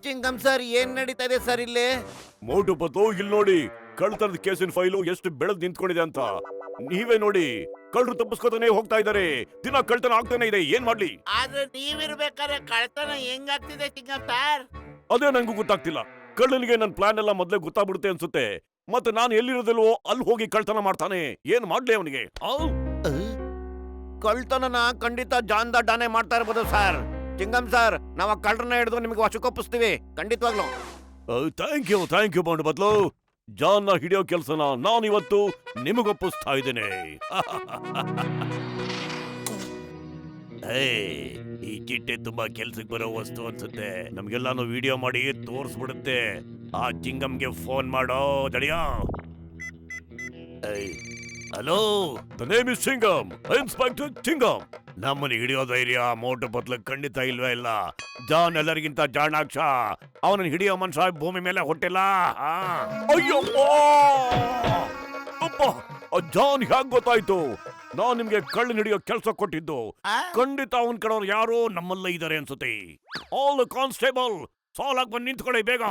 Chingam sir, ಏನ್ ನಡೀತಾ ಇದೆ ಸರ್ ಇಲ್ಲಿ? ಮೋಟು ಪತ್ತು, ಇಲ್ಲಿ ನೋಡಿ ಕಳ್ತನದ ಕೇಸಿನ ಫೈಲು ಎಷ್ಟು ಬೆಳೆದ್ ನಿಂತ್ಕೊಂಡಿದೆ ಅಂತ. ನೀವೇ ನೋಡಿ, ಕಳ್ಳರು ತಪ್ಪಿಸ್ಕೊತಾನೆ ಹೋಗ್ತಾ ಇದಾರೆ. ದಿನ ಕಳ್ತನ ಆಗ್ತಾನೆ ಇದೆ, ಏನ್ ಮಾಡ್ಲಿ? ಆದ್ರೆ ನೀವಿರ್ಬೇಕಾದ್ರೆ ಕಳ್ತನ ಹೆಂಗಾಗ್ತಿದೆ ಚಿಂಗಂ ಸರ್? ಅದೇ ನಂಗೂ ಗೊತ್ತಾಗ್ತಿಲ್ಲ. ಕಳ್ಳನಿಗೆ ನನ್ ಪ್ಲಾನ್ ಎಲ್ಲ ಮೊದ್ಲೇ ಗೊತ್ತಾಗ್ಬಿಡುತ್ತೆ ಅನ್ಸುತ್ತೆ. ಮತ್ತೆ ನಾನು ಎಲ್ಲಿರೋದಿಲ್ವೋ ಅಲ್ಲಿ ಹೋಗಿ ಕಳ್ತನ ಮಾಡ್ತಾನೆ. ಏನ್ ಮಾಡ್ಲಿ ಅವನಿಗೆ? ಕಳ್ತನನ ಖಂಡಿತ ಜಾನ್ ದಾನೆ ಮಾಡ್ತಾ ಇರ್ಬೋದು ಸರ್. ಚಿಂಗಂ ಸರ್, ನಾವು ಆ ಕಳ್ಳರನ್ನ ಹಿಡಿದು ನಿಮ್ಗೆ ವಶಕ್ಕೊಪ್ಪಿಸ್ತೀವಿ, ಖಂಡಿತವಾಗ್ಲು. ಥ್ಯಾಂಕ್ ಯು ಬಾಂಡು ಬದ್ಲು. ಜಾನ್ನ ಹಿಡಿಯೋ ಕೆಲ್ಸನ ನಾನಿವತ್ತು ನಿಮಗೊಪ್ಪಿಸ್ತಾ ಇದ್ದೇನೆ. ಈ ಚಿಟ್ಟೆ ತುಂಬಾ ಕೆಲ್ಸಕ್ಕೆ ಬರೋ ವಸ್ತು ಅನ್ಸುತ್ತೆ. ನಮ್ಗೆಲ್ಲಾನು ವಿಡಿಯೋ ಮಾಡಿ ತೋರಿಸ್ಬಿಡುತ್ತೆ. ಆ ಚಿಂಗಂಗೆ ಫೋನ್ ಮಾಡೋ Dadiya. Hello, the name is Chingam, inspector Chingam. ನಮ್ಮನ್ನ ಹಿಡಿಯೋ ಧೈರ್ಯ ಮೋಟು ಪತ್ಲ ಖಂಡಿತ ಇಲ್ವೇ ಇಲ್ಲ. ಜಾನ್ ಎಲ್ಲರಿಗಿಂತ ಜಾಣಾಕ್ಷ. ಅವನನ್ನ ಹಿಡಿಯೋ ಮನುಷ್ಯ ಭೂಮಿ ಮೇಲೆ ಹುಟ್ಟಿಲ್ಲ. ಅಯ್ಯಪ್ಪ, ಜಾನ್ ಹ್ಯಾಗ್ ಗೊತ್ತಾಯ್ತು ನಾನ್ ನಿಮ್ಗೆ ಕಳ್ಳನ ಹಿಡಿಯೋ ಕೆಲಸ ಕೊಟ್ಟಿದ್ದು? ಖಂಡಿತ ಅವನ್ ಕಡೆಯವ್ರು ಯಾರೋ ನಮ್ಮಲ್ಲೇ ಇದಾರೆ ಅನ್ಸುತ್ತೆ. ಆಲ್ ಕಾನ್ಸ್ಟೇಬಲ್, ಸಾಲಾಗಿ ಬಂದು ನಿಂತ್ಕೊಳ್ಳಿ ಬೇಗ.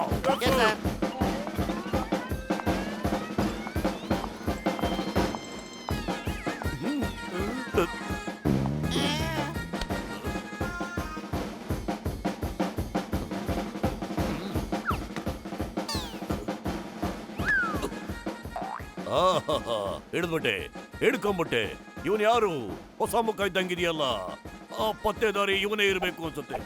ಹಿಡ್ದ್ಬಿಟ್ಟೆ, ಹಿಡ್ಕೊಂಬಿಟ್ಟೆ. ಇವನ್ ಯಾರು? ಹೊಸ ಮುಖ ಇದ್ದಂಗಿದೆಯಲ್ಲ. ಪತ್ತೆದಾರಿ ಇವನೇ ಇರ್ಬೇಕು ಅನ್ಸುತ್ತೆ.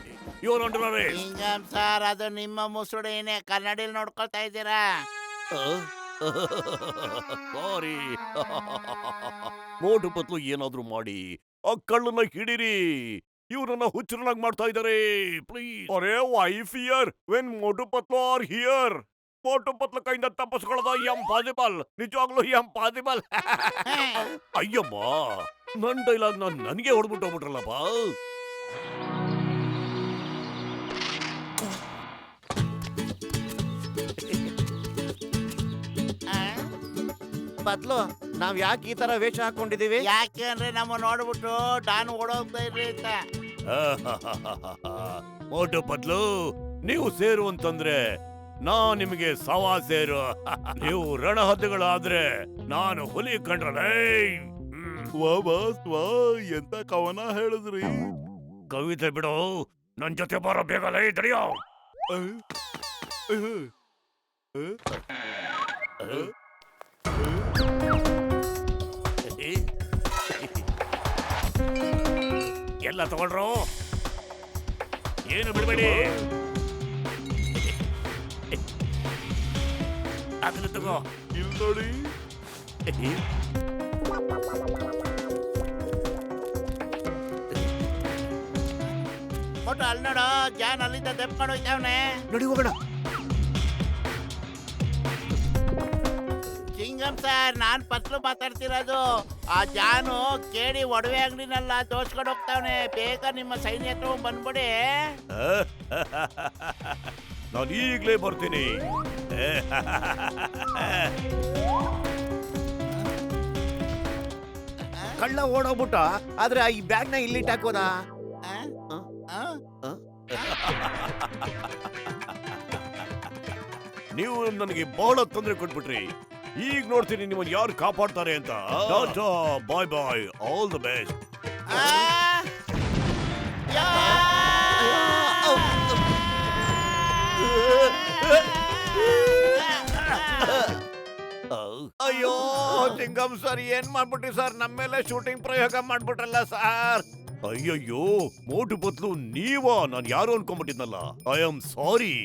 ಇವನು ಅಂಡ್ರೆ ಚಿಂಗಂ ಸರ್, ಅದು ನಿಮ್ಮ ಮುಸುಡಿನೇ. ಕನ್ನಡಿಲ್ ನೋಡ್ಕೊಳ್ತಾ ಇದ್ದೀರಾ? ಸಾರಿ. ಮೋಟು ಪತ್ಲು ಏನಾದ್ರೂ ಮಾಡಿ ಆ ಕಳ್ಳನ್ನ ಹಿಡೀರಿ. ಇವ್ರನ್ನ ಹುಚ್ಚರನ್ನಾಗಿ ಮಾಡ್ತಾ ಇದ್ದಾರೆ, ಪ್ಲೀಸ್. ಅರೆ why fear when Motu Patlu are here? Motu Patlu ಕೈಯಿಂದ ತಪ್ಪಿಸ್ಕೊಳ್ಳೋದು ಇಂಪಾಸಿಬಲ್, ನಿಜವಾಗ್ಲೂ ಇಂಪಾಸಿಬಲ್. ಅಯ್ಯಮ್ಮ, ನನ್ ಡೈಲಾಗ್ ನನಗೆ ಹೊಡ್ಬಿಟ್ಟು ಹೋಗ್ಬಿಟ್ರಲ್ಲಪ್ಪ. ಬದ್ಲು, ನಾವ್ ಯಾಕೆ ಈ ತರ ವೇಷ ಹಾಕೊಂಡಿದೀವಿ? ಯಾಕೆ ಅಂದ್ರೆ ನಮ್ಮ ನೋಡ್ಬಿಟ್ಟು ಡಾನ್ ಓಡೋಗ್ತಾ ಇರ್ಲಿ ಅಂತ. ಮೋಟು ಪತ್ಲು, ನೀವು ಸೇರು ಅಂತಂದ್ರೆ ನಿಮಗೆ ಸವಾ ಸೇರು. ನೀವು ರಣಹದ್ದುಗಳಾದ್ರೆ ನಾನು ಹುಲಿ ಕಂಡ್ರಲ್ಲ. ಎಂತ ಕವನ ಹೇಳಿದ್ರಿ? ಕವಿತೆ ಬಿಡು, ನನ್ ಜೊತೆ ಬರೋ ಬೇಗಲೇ ತಡಿಯೋ. ಎಲ್ಲ ತಗೊಳ್ರು, ಏನು ಬಿಡ್ಬೇಡಿ. ಅದನ್ನ ತಗೋ. ಇಲ್ಲಿ ನೋಡಿ. ಫೋಟೋ ಅಲ್ಲಿ ನೋಡು, ಜಾನ್ ಅಲ್ಲಿಂದ ದೆಪ್ಕೊಂಡು ಹೋಯ್ತಾವನೆ. ನೋಡಿ ಹೋಗೋಣ. ಚಿಂಗಂ ಸರ್, ನಾನ್ ಪತ್ಲು ಮಾತಾಡ್ತಿರೋದು. ಆ ಜಾನು ಕೇಳಿ ಒಡವೆ ಅಂಗಡಿನೆಲ್ಲ ತೋರ್ಸ್ಕೊಂಡು ಹೋಗ್ತಾವನೆ. ಬೇಗ ನಿಮ್ಮ ಸೈನ್ಯ ಹತ್ರ ಬಂದ್ಬಿಡಿ. ನಾನು ಈಗ್ಲೇ ಬರ್ತೀನಿ. ಕಳ್ಳ ಓಡೋಗ್ಬಿಟ್ಟ, ಆದ್ರೆ ಈ ಬ್ಯಾಗ್ನ ಇಲ್ಲಿಟ್ಟು ಹಾಕೋದಾ? ನೀವು ನನಗೆ ಬಹಳ ತೊಂದರೆ ಕೊಟ್ಬಿಟ್ರಿ. ಈಗ ನೋಡ್ತೀನಿ ನಿಮ್ಮನ್ನು ಯಾರು ಕಾಪಾಡ್ತಾರೆ ಅಂತ. ಬಾಯ್ ಬಾಯ್, ಆಲ್ ದ ಬೆಸ್ಟ್. ಅಯ್ಯೋ ಚಿಂಗಂ ಸರ್, ಏನ್ ಮಾಡ್ಬಿಟ್ರಿ ಸರ್? ನಮ್ಮ ಮೇಲೆ ಶೂಟಿಂಗ್ ಪ್ರಯೋಗ ಮಾಡ್ಬಿಟ್ರಲ್ಲ ಸರ್. ಅಯ್ಯಯ್ಯೋ ಮೋಟು ಪತ್ಲು, ನೀವಾ? ನಾನು ಯಾರು ಅನ್ಕೊಂಡ್ಬಿಟ್ಟಿದ್ನಲ್ಲ. I am sorry.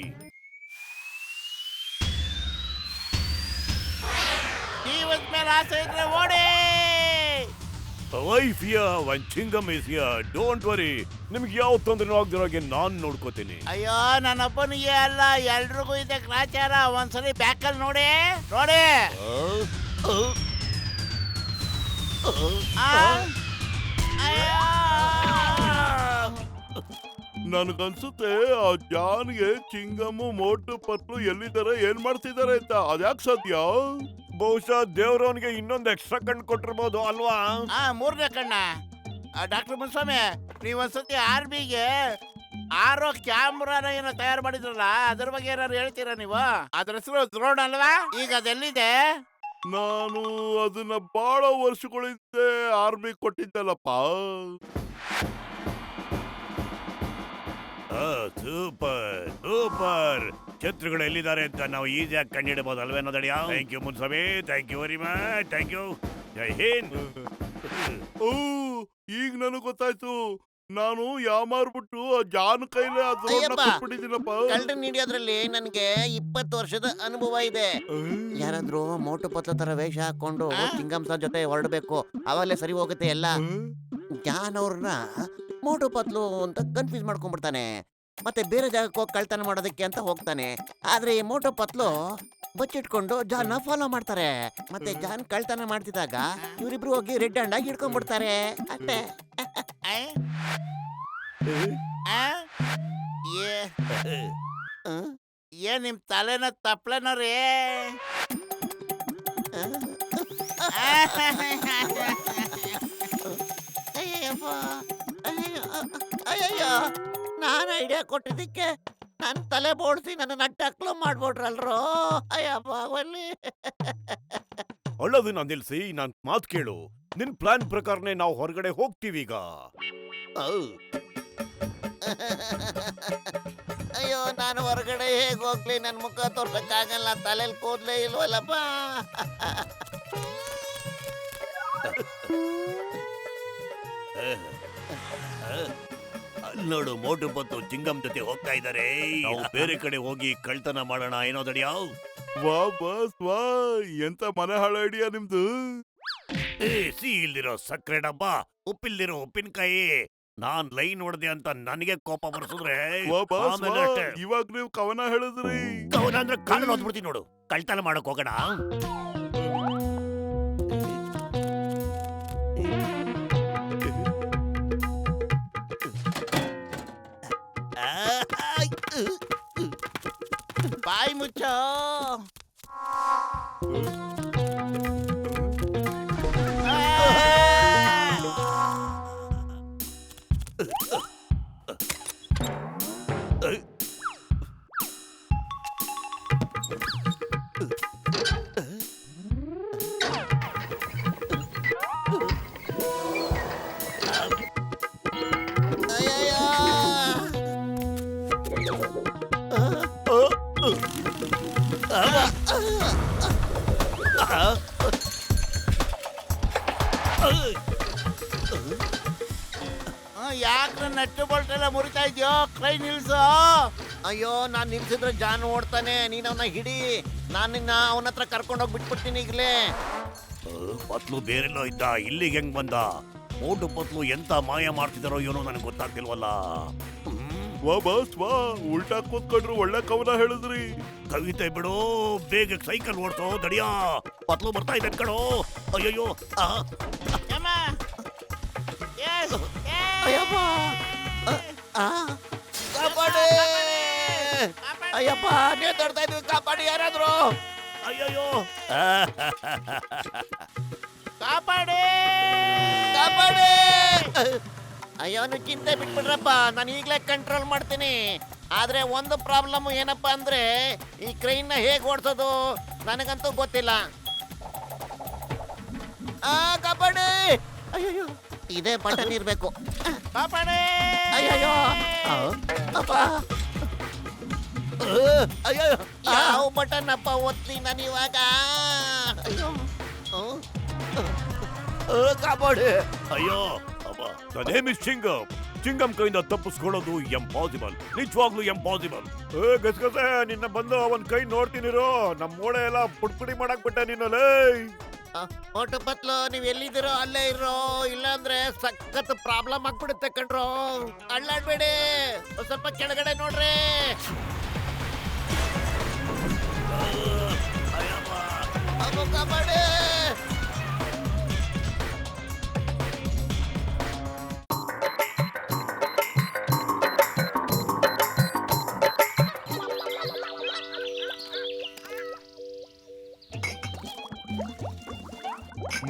ಜೀವದ ಮೇಲೆ ಆಸೆ ಇದ್ರೆ ಓಡಿ. Why fear when Chingam is here? Don't worry. ನಿಮ್ಗೆ ಯಾವ ತೊಂದರೆ ಆಗದಿರೋಗೆ ನಾನ್ ನೋಡ್ಕೋತೀನಿ. ಅಯ್ಯೋ, ನನ್ನೊಬ್ಬನಿಗೆ ಅಲ್ಲ, ಎಲ್ರಿಗೂ ಇದೆ ಗ್ರಾಚಾರ. ಒಂದ್ಸಲಿ ಬ್ಯಾಕಲ್ಲಿ ನೋಡಿ ನೋಡಿ. ನನ್ಗನ್ಸುತ್ತೆ ಆ ಜಾನ್ಗೆ ಚಿಂಗಮ್ಮು ಮೋಟು ಪತ್ಲು ಎಲ್ಲಿದ್ದಾರೆ ಏನ್ ಮಾಡ್ತಿದ್ದಾರೆ ಅಂತ ಅದ್ಯಾಕ್ ಸತ್ಯ ಬಹುಶಃ ದೇವ್ರವನ್ಗೆ ಇನ್ನೊಂದು ಎಕ್ಸ್ಟ್ರಾ ಕಣ್ ಕೊಟ್ಟಿರ್ಬೋದು ಅಲ್ವಾ ಮೂರನೇ ಕಣ್ಣ ಡಾಕ್ಟರ್ ಮುನ್ಸ್ವಾಮಿ ನೀವೊಂದ್ಸತಿ ಆರ್ಮಿಗೆ ಆರೋ ಕ್ಯಾಮ್ರಾನ ಏನೋ ತಯಾರು ಮಾಡಿದ್ರಲ್ಲ ಅದ್ರ ಬಗ್ಗೆ ಏನಾದ್ರು ಹೇಳ್ತೀರಾ ನೀವು? ಅದ್ರ ಹೆಸರು ಡ್ರೋನ್ ಅಲ್ವಾ? ಈಗ ಅದೆಲ್ಲಿದೆ? ನಾನು ಅದನ್ನ ಬಹಳ ವರ್ಷಗಳಿಂದ ಆರ್ಮಿ ಕೊಟ್ಟಿದ್ದಲ್ಲಪ್ಪ. Super super. ಶತ್ರುಗಳು ಎಲ್ಲಿದ್ದಾರೆ ಅಂತ ನಾವು ಈಸಿಯಾಗಿ ಕಂಡಿಡಬಹುದು ಅಲ್ವೇನೋ Dadiya? Thank you Munswami, thank you very much, thank you. ಜೈ ಹಿಂದ್. ಓ ಈಗ ನನಗೆ ಗೊತ್ತಾಯ್ತು. ನಾನು ಯಾಮಾರ್ಬಿಟ್ಟು ಆ ಜಾನ್ ಕೈಲೇ ಅಯ್ಯಪ್ಪ. ಕೊಟ್ಬಿಟ್ಟಿದ್ದೀನಪ್ಪ. ಕಳ್ಳನ್ ಹಿಡಿಯೋದ್ರಲ್ಲಿ ನನಗೆ 20 ವರ್ಷದ ಅನುಭವ ಇದೆ. ಯಾರಾದ್ರೂ ಮೋಟು ಪತ್ಲ ತರ ವೇಷ ಹಾಕೊಂಡು ಚಿಂಗಮ್ಸ ಜೊತೆ ಹೊರಡ್ಬೇಕು, ಅವಾಗಲೇ ಸರಿ ಹೋಗುತ್ತೆ ಎಲ್ಲ. ಜಾನ್ ಅವ್ರನ್ನ ಮೋಟು ಪತ್ಲು ಅಂತ ಕನ್ಫ್ಯೂಸ್ ಮಾಡ್ಕೊಂಡ್ಬಿಡ್ತಾನೆ, ಮತ್ತೆ ಬೇರೆ ಜಾಗಕ್ಕೆ ಹೋಗಿ ಕಳ್ತನ ಮಾಡೋದಕ್ಕೆ ಅಂತ ಹೋಗ್ತಾನೆ. ಆದ್ರೆ ಈ ಮೋಟು ಪತ್ಲು ಬಚ್ಚಿಟ್ಕೊಂಡು ಜಾನ್ ಫಾಲೋ ಮಾಡ್ತಾರೆ. ಮತ್ತೆ ಜಾನ್ ಕಳ್ತನ ಮಾಡ್ತಿದ್ದಾಗ ಇವರಿಬ್ರು ಹೋಗಿ ರೆಡ್ ಹ್ಯಾಂಡ್ ಆಗಿ ಹಿಡ್ಕೊಂಡ್ಬಿಡ್ತಾರೆ ಅಷ್ಟೇ. ಏನ್ ನಿಮ್ ತಲೆನ ತಪ್ಲೆನ ರೀ? ಅಯ್ಯಯ್ಯೋ, ನಾನು ಐಡಿಯಾ ಕೊಟ್ಟಿದ್ದಕ್ಕೆ ನನ್ನ ತಲೆ ಬೋಡ್ಸಿ ನನ್ನ ಟಕ್ಲು ಮಾಡ್ಬಿಟ್ರಲ್ರೋ. ಅಯ್ಯಪ್ಪ ಒಲ್ಲಿ. ಒಳ್ಳೇದನ್ನ ನಿಲ್ಸಿ ನಾನ್ ಮಾತ್ ಕೇಳು. ನಿನ್ ಪ್ಲಾನ್ ಪ್ರಕಾರನೇ ನಾವು ಹೊರಗಡೆ ಹೋಗ್ತೀವೀಗ. ಅಯ್ಯೋ, ನಾನು ಹೊರಗಡೆ ಹೇಗ್ ಹೋಗ್ಲಿ? ನನ್ ಮುಖ ತೋರ್ಸಕ್ಕಾಗಲ್ಲ, ತಲೆಲ್ ಕೂದ್ಲೇ ಇಲ್ವಲ್ಲಪ್ಪ. ನೋಡು, ಮೋಟು ಪತ್ತು ಚಿಂಗಮ್ ಜೊತೆ ಹೋಗ್ತಾ ಇದ್ದಾರೆ. ನಾವು ಬೇರೆ ಕಡೆ ಹೋಗಿ ಕಳ್ತನ ಮಾಡೋಣ ಏನೋ ದಡಿಯಾ? ವಾ ಬಾಸ್ ವಾ, ಎಂತ ಮನೆ ಹಾಳ ಐಡಿಯಾ ನಿಮ್ದು. ಸಿಹಿ ಇಲ್ದಿರೋ ಸಕ್ಕರೆ ಡಬ್ಬ, ಉಪ್ಪಿಲ್ದಿರೋ ಉಪ್ಪಿನಕಾಯಿ. ನಾನ್ ಲೈನ್ ಹೊಡೆದೆ ಅಂತ ನನಗೆ ಕೋಪ ಬರ್ಸಿದ್ರೆ ವಾ ಬಾಸ್ ಆಮೇಲೆ ವಾ, ಅಷ್ಟೇ. ಇವಾಗ ನೀವು ಕವನ ಹೇಳಿದ್ರಿ. ಕವನ ಅಂದ್ರೆ ಕಾಲು ಓದ್ಬಿಡ್ತೀನಿ ನೋಡು. ಕಳ್ತನ ಮಾಡಕ್ ಹೋಗೋಣ. ಬಾಯಿ ಮುಚ್ಚೋ. ಯಾಕೆ ನಟ್ಟು ಬೋಲ್ಟೆಲ್ಲ ಮುರಿತಾ ಇದ್ಯೋ? ಕೈ ನಿಲ್ಸೋ. ಅಯ್ಯೋ, ನಾನ್ ನಿಲ್ಸಿದ್ರೆ ಜಾನ್ ಓಡ್ತಾನೆ. ನೀನ್ ಅವನ್ನ ಹಿಡಿ, ನಾನ್ ನಿನ್ನ ಅವನ ಹತ್ರ ಕರ್ಕೊಂಡೋಗಿ ಬಿಟ್ಬಿಡ್ತೀನಿ ಈಗಲೇ. ಪತ್ಲು ಬೇರೆಲ್ಲೋ ಇದ್ದ, ಇಲ್ಲಿಗೆ ಹೆಂಗ್ ಬಂದ? ಮೋಟು ಪತ್ಲು ಎಂತ ಮಾಯ ಮಾಡ್ತಿದಾರೋ ಏನೋ ನನಗೆ ಗೊತ್ತಾಗ್ತಿಲ್ವಲ್ಲ. ವಾ ಬಾಸ್ ವಾ, ಉಲ್ಟಾ ಕೂತ್ಕೊಂಡ್ರು ಒಳ್ಳೆ ಕವನ ಹೇಳಿದ್ರಿ. ಕವಿತೆ ಬಿಡು, ಬೇಗ ಸೈಕಲ್ ಓಡ್ಸೋ ದಡಿಯಾ. ಪತ್ಲು ಬರ್ತಾ ಇದೆ ಕಣೋ. ಅಯ್ಯಯ್ಯೋ. ಯಮ್ಮ. Yes, yes. ಅಯ್ಯಪ್ಪ, ಕಾಪಾಡಿ. ಅಯ್ಯಪ್ಪ, ನೀವ್ ತಡ್ತಾ ಇದ್ವಿ, ಕಾಪಾಡಿ ಯಾರಾದ್ರು. ಅಯ್ಯಯ್ಯೋ. ಕಾಪಾಡಿ. ಕಾಪಾಡಿ. ಅಯ್ಯೋ, ನೀವು ಚಿಂತೆ ಬಿಟ್ಬಿಡ್ರಪ್ಪ, ನಾನು ಈಗಲೇ ಕಂಟ್ರೋಲ್ ಮಾಡ್ತೀನಿ. ಆದ್ರೆ ಒಂದು ಪ್ರಾಬ್ಲಮ್ ಏನಪ್ಪಾ ಅಂದ್ರೆ, ಈ ಕ್ರೈನ್ ನ ಹೇಗ್ ಓಡಿಸೋದು ನನಗಂತೂ ಗೊತ್ತಿಲ್ಲ. ಕಾಪಾಡಿ. ಅಯ್ಯೋ, ಇದೇ ಬಟನ್ ಇರ್ಬೇಕು. ಕಾಪಾಡಿ. ಅಯ್ಯಯ್ಯೋ. ಅಪ್ಪ. ಅಯ್ಯೋ, ಯಾವ ಬಟನ್ ಅಪ್ಪ ಒತ್ತಿ ನಾನು ಇವಾಗ? ಅಯ್ಯೋ. ಕಾಪಾಡಿ. ಅಯ್ಯೋ. The name is Chingam. Chingam ಕೈಯಿಂದ ತಪ್ಪಿಸ್ಕೊಳ್ಳೋದು ಎಂಪಾಸಿಬಲ್, ನಿಜವಾಗ್ಲೂ ಎಂಪಾಸಿಬಲ್. ಗಸಗಸೆ, ನಿನ್ನ ಬಂದು ಅವನ್ ಕೈ ನೋಡ್ತೀನಿರೋ. ನಮ್ ಮೋಳೆ ಎಲ್ಲ ಪುಡ್ಪುಡಿ ಮಾಡಕ್ ಬಿಟ್ಟೆ ನೀನಲ್ಲೇ. ಮೋಟು ಪತ್ಲು, ನೀವ್ ಎಲ್ಲಿದ್ದೀರೋ ಅಲ್ಲೇ ಇರೋ, ಇಲ್ಲಾಂದ್ರೆ ಸಖತ್ ಪ್ರಾಬ್ಲಮ್ ಆಗ್ಬಿಡುತ್ತೆ ಕಣ್ರೋ. ಅಳ್ಳಾಡ್ಬೇಡಿ, ಸ್ವಲ್ಪ ಕೆಳಗಡೆ ನೋಡ್ರಿ. ಅದು ಕಾಪಾಡಿ.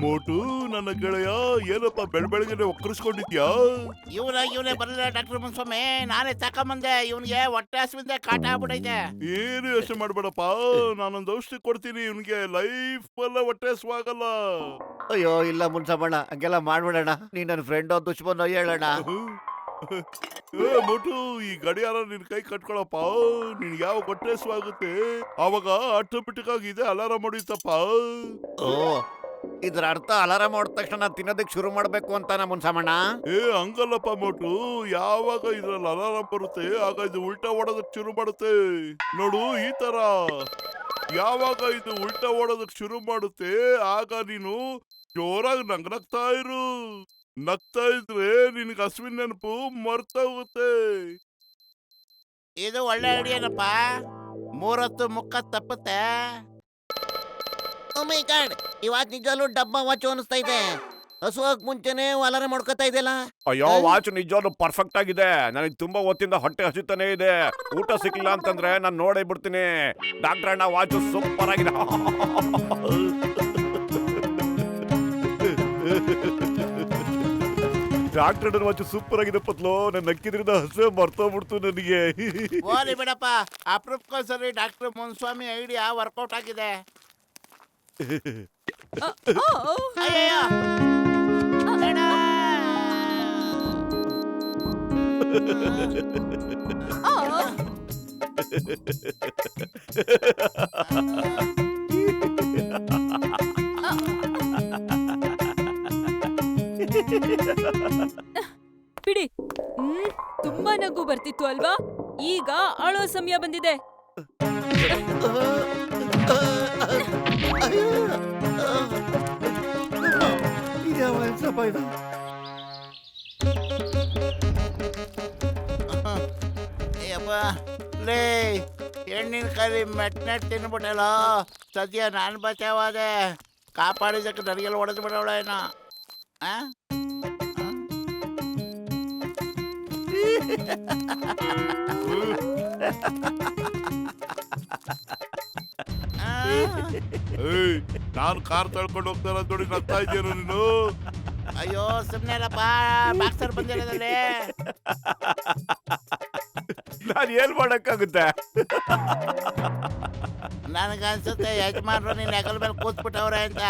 ಮೋಟು ನನ್ನ ಗೆಳೆಯ ಏನಪ್ಪ ಬೆಳಬೆಳಗ್ಗೆ ಒಕ್ಕರಿಸ್ಕೊಂಡಿದ್ಯಾ? ಇವನೇ ಬರಲಿಲ್ಲ ಡಾಕ್ಟರ್ ಮುನ್ಸ್ವಾಮಿ, ನಾನೇ ತಕೊಂಬಂದೆ. ಇವನ್ಗೆ ಹೊಟ್ಟೆ ಹಸುವಿಂದ ಕಾಟ ಆಗ್ಬಿಟ್ಟೈತೆ. ಏನು ಯೋಚನೆ ಮಾಡ್ಬೇಡಪ್ಪ, ನಾನೊಂದು ಔಷಧಿ ಕೊಡ್ತೀನಿ. ಇವನ್ಗೆ ಲೈಫ್ ಎಲ್ಲ ಹೊಟ್ಟೆ ಹಸುವಾಗಲ್ಲ. ಅಯ್ಯೋ ಇಲ್ಲ ಮುನ್ಸಮ್ಮಣ್ಣ, ಹಂಗೆಲ್ಲ ಮಾಡ್ಬಿಡೋಣ. ನೀನ್ ನನ್ನ ಫ್ರೆಂಡ್ ದುಶ್ಮನ್ ಹೇಳೋಣ. ಮೋಟು, ಈ ಗಡಿಯಾರ ನಿನ್ ಕೈ ಕಟ್ಕೊಳಪ್ಪ. ನಿನ್ಗೆ ಯಾವ ಹೊಟ್ಟೆ ಹಸುವಾಗುತ್ತೆ ಅವಾಗ ಆಟೋಮೆಟಿಕ್ ಆಗಿ ಇದೆ ಅಲಾರಾಮ್ ಹೊಡಿತಪ್ಪ. ಓ, ಇದ್ರ ಅರ್ಥ ಅಲಾರಾಮ್ ಮಾಡಿದ ತಕ್ಷಣ ತಿನ್ನೋದಕ್ಕೆ ಶುರು ಮಾಡ್ಬೇಕು ಅಂತಾನ ಮುನ್ಸಮ್ಮಣ್ಣ? ಹಂಗಲ್ಲಪ್ಪ ಮೋಟು, ಯಾವಾಗ ಇದ್ರಲ್ಲಿ ಅಲಾರಾಮ್ ಬರುತ್ತೆ ಆಗ ಇದು ಉಲ್ಟಾ ಓಡೋದಕ್ ಶುರು ಮಾಡುತ್ತೆ. ನೋಡು ಈ ತರ, ಯಾವಾಗ ಇದು ಉಲ್ಟಾ ಓಡೋದಕ್ ಶುರು ಮಾಡುತ್ತೆ ಆಗ ನೀನು ಜೋರಾಗಿ ನಗ್ನಗ್ತಾ ಇರು. ನಗ್ತಾ ಇದ್ರೆ ನಿನ್ಗೆ ಹಸುವಿನ ನೆನಪು ಮರ್ತೋಗುತ್ತೆ. ಇದು ಒಳ್ಳೆ ಐಡಿಯಾನಪ್ಪ. 3 ಹೊತ್ತು ಮುಕ್ಕ ತಪ್ಪುತ್ತೆ. ಓ ಮೈ ಗಾಡ್, ಇವತ್ತು ನಿಜವಾಗ್ಲೂ ಡಬ್ಬ ವಾಚ್ ಅನಿಸ್ತಾ ಇದೆ. ಹಸುವಾಗ್ ಮುಂಚೆನೆ ಅಲಾರಾಮ್ ಮಾಡ್ಕೊತಾ ಇದೆಯಲ್ಲ. ಅಯ್ಯೋ, ವಾಚ್ ನಿಜವಾಗ್ಲೂ ಪರ್ಫೆಕ್ಟ್ ಆಗಿದೆ. ನನಗೆ ತುಂಬಾ ಹೊತ್ತಿಂದ ಹೊಟ್ಟೆ ಹಸಿತಾನೆ ಇದೆ. ಊಟ ಸಿಕ್ಕಿಲ್ಲ ಅಂತಂದ್ರೆ ನಾನು ನೋಡೇ ಬಿಡ್ತೀನಿ. ಡಾಕ್ಟರ್ ಅಣ್ಣ, ವಾಚ್ ಸೂಪರ್ ಆಗಿದೆ. ಡಾಕ್ಟರ್ ಅಣ್ಣ ವಾಚ್ ಸೂಪರ್ ಆಗಿದೆ ಪತ್ಲು. ನನ್ನ ನಕ್ಕಿದ್ರಿಂದ ಹಸು ಮರ್ತೋಗ್ಬಿಡ್ತು ನನಗೆ. ಓಲಿ ಬಿಡಪ್ಪ, ಅಪ್ರೂಪಕ್ಕೋಸ್ಕರ ಡಾಕ್ಟರ್ ಮುನ್ಸ್ವಾಮಿ ಐಡಿಯಾ ವರ್ಕೌಟ್ ಆಗಿದೆ. ಅಯ್ಯಯ್ಯೋ. ಅಣ್ಣ. ಬಿಡಿ. ತುಂಬಾ ನಗು ಬರ್ತಿತ್ತು ಅಲ್ವಾ? ಈಗ ಅಳೋ ಸಮಯ ಬಂದಿದೆ. ಅಯ್ಯಪ್ಪ ಲೇ, ಹೆಣ್ಣಿನ ಕರಿ ಮೆಟ್ನೆಟ್ ತಿನ್ಬಿಟ್ಟಲ್ಲ. ಸದ್ಯ ನಾನು ಬಚಾವಾದೆ. ಕಾಪಾಡಿದಕ್ಕೆ ನನಗೆಲ್ಲ ಹೊಡೆದು ಬಿಡೋಳ ಏನೋ. ನಾನು ಕಾರ್ ತಳ್ಕೊಂಡು ಹೋಗ್ತಾರ ನೋಡಿ ನಗ್ತಾ ಇದ್ದೀರ ನೀನು. ಅಯ್ಯೋ ಸುಮ್ನೆಲ್ಲಪ್ಪ, ಬಾಕ್ಸರ್ ಬಂದಿರೋದಲ್ಲಿ. ನಾನು ಏನ್ ಮಾಡಕ್ಕಾಗುತ್ತೆ? ನನಗನ್ಸುತ್ತೆ ಯಜಮಾನ್ರು ನಿನ್ನ ಹೆಗಲ ಮೇಲೆ ಕೂತ್ಬಿಟ್ಟವ್ರೆ ಅಂತ.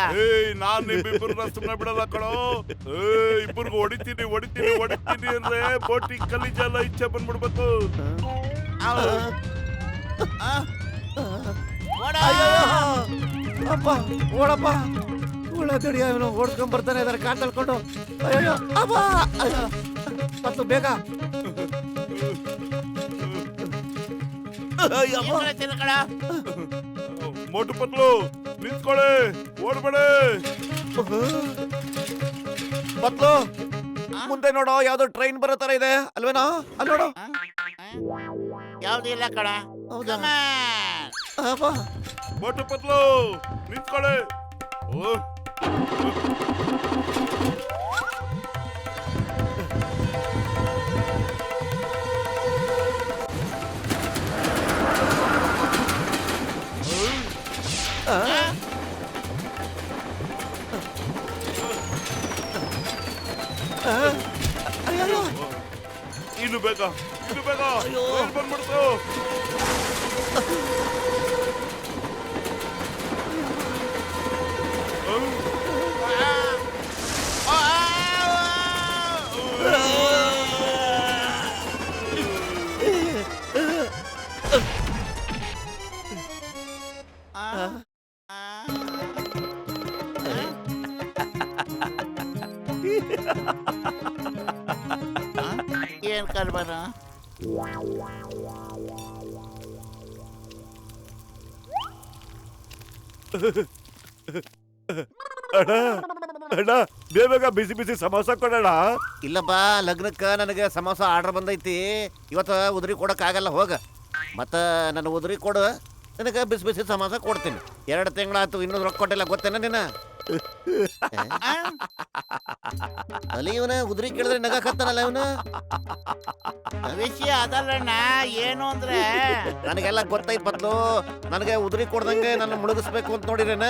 ನಾನ್ ನಿಮ್ಮಿಬ್ಬರನ್ನ ಸುಮ್ಮನೆ ಬಿಡಲ್ಲ ಕಣೋ. ಇಬ್ಬರಿಗೂ ಹೊಡಿತೀನಿ ಅಂದ್ರೆ ಬೋಟಿ ಕಲಿಜೆಲ್ಲ ಇಚ್ಛೆ ಬಂದ್ಬಿಡ್ಬೇಕು. ಅಪ್ಪ ಓಡಪ್ಪ, ಓಡಾಡಿ ಅವನು ಓಡ್ಕೊಂಡ್ ಬರ್ತಾನೆ ಇದಾರೆ ಕಾರ್ ತಳ್ಕೊಂಡು. ಅಯ್ಯೋ ಅಪ್ಪ, ಮತ್ತು ಬೇಗ. ಮೋಟು ಪತ್ಲು ನಿಂತ್ಕೊಳ್ಳಿ, ಓಡ್ಬೇಡಿ. ಪತ್ಲು ಮುಂದೆ ನೋಡೋ, ಯಾವ್ದೋ ಟ್ರೈನ್ ಬರೋ ತರ ಇದೆ ಅಲ್ವೇನೋ? ಅಲ್ಲಿ ನೋಡು. ಯಾವ್ದು ಇಲ್ಲ ಕಣ. ಹೌದಾ? ಅಪ್ಪ ಮೋಟು ಪತ್ಲು ನಿಂತ್ಕೊಳ್ಳಿ. ಇನ್ನು ಬೇಗ ಬಂದ್ಬಿಡ್ತು. ಏನ್ ಕರ್ಬಾರ? ಅಣ್ಣ, ಬೇಗ ಬಿಸಿ ಸಮೋಸ ಕೊಡೋಣ. ಇಲ್ಲಪ್ಪ, ಲಗ್ನಕ್ಕ ನನಗೆ ಸಮೋಸ ಆರ್ಡರ್ ಬಂದೈತಿ. ಇವತ್ತು ಉದುರಿ ಕೊಡಕ್ ಆಗಲ್ಲ, ಹೋಗ. ಮತ್ತ ನನ್ನ ಉದುರಿ ಕೊಡು, ನನಗೆ ಬಿಸಿ ಸಮೋಸ ಕೊಡ್ತೀನಿ. 2 ತಿಂಗಳಾಯ್ತು, ಇನ್ನೂ ರೊಕ್ಕ ಕೊಟ್ಟಿಲ್ಲ, ಗೊತ್ತೇನ ನೀನ? ಅಲ್ಲಿ ಇವನ ಉದುರಿ ಕೇಳಿದ್ರೆ ನಗಕತ್ತಾನಲ್ಲ ಇವನು. ವಿಷಯ ಅದಲ್ಲಣ್ಣ, ಏನು ಅಂದ್ರೆ ನನಗೆಲ್ಲ ಗೊತ್ತೈತ್ ಬದ್ಲು. ನನಗೆ ಉದುರಿ ಕೊಡ್ದಂಗೆ ನನ್ನ ಮುಳುಗಿಸ್ಬೇಕು ಅಂತ ನೋಡಿರೇನ?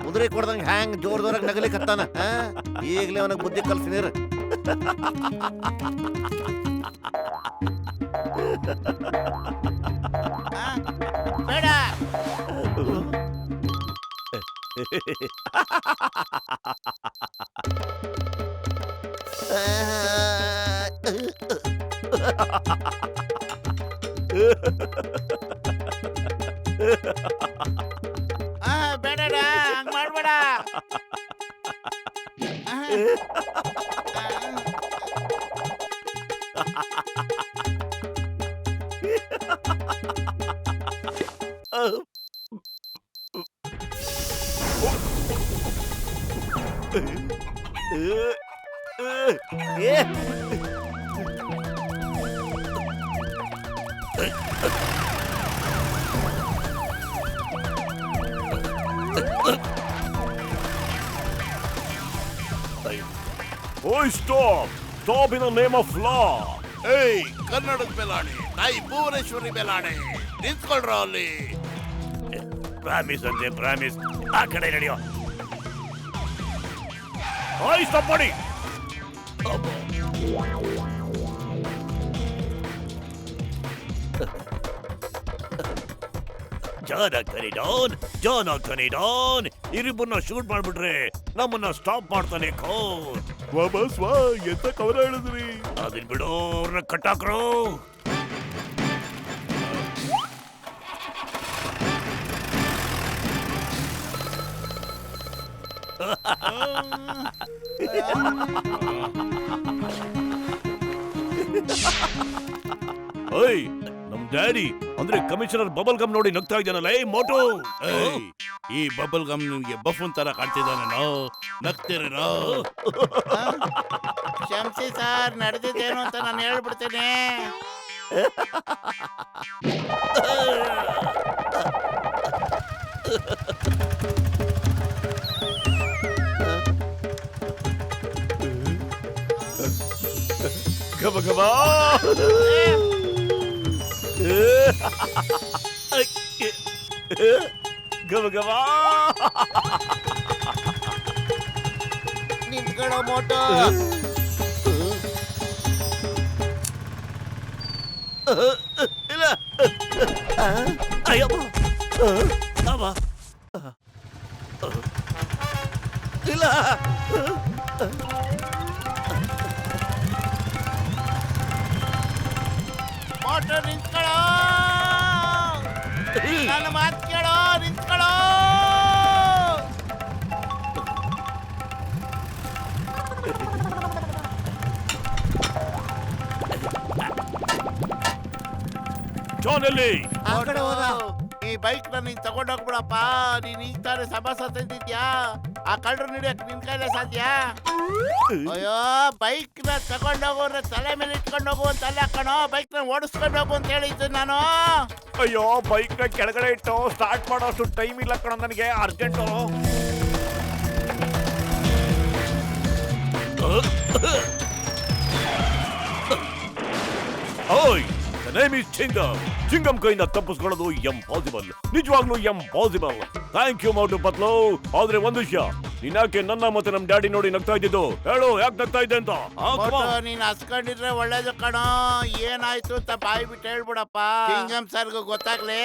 ಕುದುರೆ ಕೊಡ್ದಂಗೆ ಹ್ಯಾಂಗ್ ಜೋರ್ದವ್ರಾಗ ನಗಲಿ ಕತ್ತಾನ ಈಗಲೇ ಅವನಿಗೆ ಬುದ್ಧಿ ಕಲ್ಸಿನಿರ್. ಬೇಡ. ಬೇಡ, ಹಂಗ್ ಮಾಡ್ಬೇಡ. ಓಯ್ stop stop in the name of law. ಏಯ್, ಕನ್ನಡದ ಬೆಲಾಣೆ, ತಾಯಿ ಭುವನೇಶ್ವರಿ ಬೆಲಾಣೆ, ನಿಂತ್ಕೊಳ್ರ ಅಲ್ಲಿ. ಪ್ರಾಮಿಸ್ ಅಂತೆ ಪ್ರಾಮಿಸ್. ಆ ಕಡೆ ನಡೆಯೋ. ಓಯ್ ಸ್ಟಾಪ್ ಮಾಡಿ. ಜಾನ್ ಆಗ್ತಾನೆ ಡಾನ್. ಇರಿಬ್ಬರನ್ನ ಶೂಟ್ ಮಾಡ್ಬಿಟ್ರೆ ನಮ್ಮನ್ನ ಸ್ಟಾಪ್ ಮಾಡ್ತಾನೆ ಖೌನ್. ವಾಪಸ್ ವಾ, ಎಂತ ಕವರ ಹೇಳಿದ್ರಿ. ಅದನ್ ಬಿಡೋ, ಅವ್ರನ್ನ ಕಟ್ಟಾಕ್ರು. ಓಯ್, ನಮ್ ಡ್ಯಾಡಿ ಅಂದ್ರೆ ಕಮಿಷನರ್ ಬಬಲ್ ಗಮ್ ನೋಡಿ ನಗ್ತಾ ಇದ್ದಾನಲ್ಲ. ಮೋಟು, ಈ ಬಬಲ್ ಗಮ್ ನಿಮ್ಗೆ ಬಫನ್ ತರ ಕಾಣ್ತಿದ್ದಾನೇನೋ, ನಗ್ತಿರೇನೋ? ಕ್ಷಮಿಸಿ ಸರ್, ನಡೆದಿದ್ದೇನು ಅಂತ ನಾನು ಹೇಳ್ಬಿಡ್ತೇನೆ. ಗಬ ಗಬ. ಗಬ ಗಬ. ನಿಂತ್ಕೊಳ್ಳೋ ಮೋಟೋ. ಇಲ್ಲ. ಅಯ್ಯಪ್ಪ. ಅಬ್ಬ. ಇಲ್ಲ. ಮೋಟೋ ನಿಂತ್ಕೊಳ್ಳೋ, ನನ್ನ ಮಾತು ಕೇಳೋ, ನಿಂತ್ಕೊಳ್ಳೋ. ಜಾನ್ ಎಲ್ಲಿ? ಆ ಕಡೆ ಹೋದ. ಈ ಬೈಕ್ ನೀನ್ ತಗೊಂಡೋಗ್ಬಿಡಪ್ಪ. ನೀನ್ ಈಗ ತಾನೇ ಸಮಾಸ ತಂದಿದ್ಯಾ, ಆ ಕಳ್ಳರು ಹಿಡಿಯಕ್ ನಿನ್ ಕೈಲೇ ಸಾಧ್ಯ? ಅಯ್ಯೋ, ಬೈಕ್ ನ ತಗೊಂಡೋಗೋರ ತಲೆ ಮೇಲೆ ಇಟ್ಕೊಂಡು ಹೋಗು ಅಂತ ಅಲ್ಲ ಕಣೋ, ಬೈಕ್ ನ ಓಡಿಸ್ಕೊಂಡು ಹೋಗು ಅಂತ ಹೇಳಿದ್ದು ನಾನು. ಅಯ್ಯೋ, ಬೈಕ್ ನ ಕೆಳಗಡೆ ಇಟ್ಟು ಸ್ಟಾರ್ಟ್ ಮಾಡೋಷ್ಟು ಟೈಮ್ ಇಲ್ಲ ಕಣ ನನಗೆ, ಅರ್ಜೆಂಟು. ಓಯ್, the name is Chingam. Chingam ಕೈಯಿಂದ ತಪ್ಪಿಸ್ಕೊಳ್ಳೋದು ಇಂಪಾಸಿಬಲ್, ನಿಜವಾಗ್ಲೂ impossible. Thank you Motu Patlu. ಆದ್ರೆ ಒಂದು ವಿಷಯ, ನೀನ್ಯಾಕೆ ನನ್ನ ಮತ್ತೆ ನಮ್ ಡ್ಯಾಡಿ ನೋಡಿ ನಗ್ತಾ ಇದ್ದಿದ್ದು ಹೇಳು, ಯಾಕೆ ನಗ್ತಾ ಇದ್ದೆ ಅಂತ? ನೀನ್ ಹಸ್ಕೊಂಡಿದ್ರೆ ಒಳ್ಳೇದು ಕಣೋ. ಏನಾಯ್ತು ಅಂತ ಬಾಯಿ ಬಿಟ್ಟು ಹೇಳ್ಬಿಡಪ್ಪ, ಸಿಂಗಮ್ ಸರ್ಗೂ ಗೊತ್ತಾಗ್ಲಿ.